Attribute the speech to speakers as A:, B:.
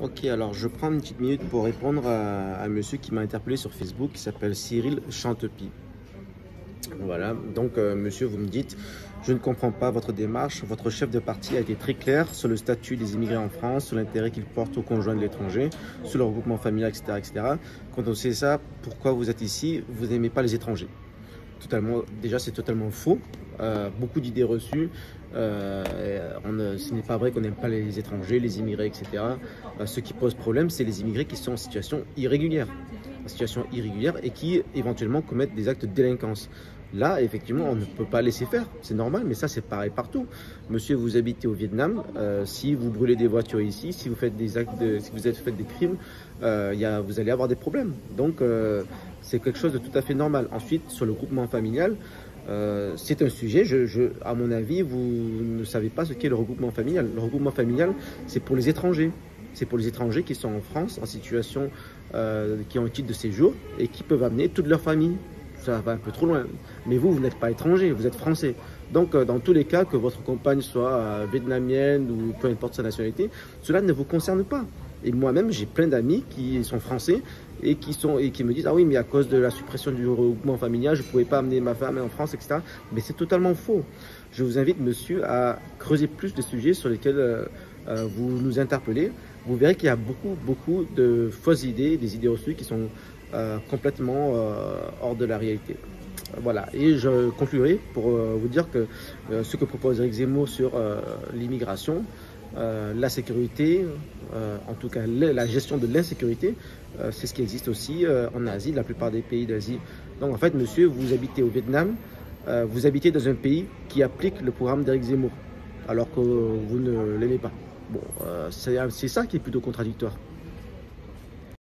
A: Ok, alors je prends une petite minute pour répondre à monsieur qui m'a interpellé sur Facebook, qui s'appelle Cyril Chantepie. Voilà, donc monsieur, vous me dites, je ne comprends pas votre démarche. Votre chef de parti a été très clair sur le statut des immigrés en France, sur l'intérêt qu'ils portent aux conjoints de l'étranger, sur le regroupement familial, etc., etc. Quand on sait ça, pourquoi vous êtes ici? Vous n'aimez pas les étrangers. Totalement, déjà, c'est totalement faux. Beaucoup d'idées reçues. Ce n'est pas vrai qu'on n'aime pas les étrangers, les immigrés, etc. Ce qui pose problème, c'est les immigrés qui sont en situation irrégulière. En situation irrégulière et qui éventuellement commettent des actes de délinquance. Là, effectivement, on ne peut pas laisser faire, c'est normal, mais ça c'est pareil partout. Monsieur, vous habitez au Vietnam, si vous brûlez des voitures ici, si vous faites des actes si vous faites des crimes, vous allez avoir des problèmes. Donc, c'est quelque chose de tout à fait normal. Ensuite, sur le groupement familial, c'est un sujet, à mon avis, vous ne savez pas ce qu'est le regroupement familial. Le regroupement familial, c'est pour les étrangers. C'est pour les étrangers qui sont en France, en situation, qui ont un titre de séjour et qui peuvent amener toute leur famille. Ça va un peu trop loin. Mais vous n'êtes pas étranger, vous êtes français. Donc, dans tous les cas, que votre compagne soit vietnamienne ou peu importe sa nationalité, cela ne vous concerne pas. Et moi-même, j'ai plein d'amis qui sont français et qui me disent « Ah oui, mais à cause de la suppression du regroupement familial, je ne pouvais pas amener ma femme en France, etc. » Mais c'est totalement faux. Je vous invite, monsieur, à creuser plus de sujets sur lesquels vous nous interpellez. Vous verrez qu'il y a beaucoup de fausses idées, des idées reçues qui sont complètement hors de la réalité. Voilà, et je conclurai pour vous dire que ce que propose Éric Zemmour sur l'immigration, la sécurité, en tout cas la gestion de l'insécurité, c'est ce qui existe aussi en Asie, la plupart des pays d'Asie. Donc en fait, monsieur, vous habitez au Vietnam, vous habitez dans un pays qui applique le programme d'Éric Zemmour, alors que vous ne l'aimez pas. Bon, c'est ça qui est plutôt contradictoire.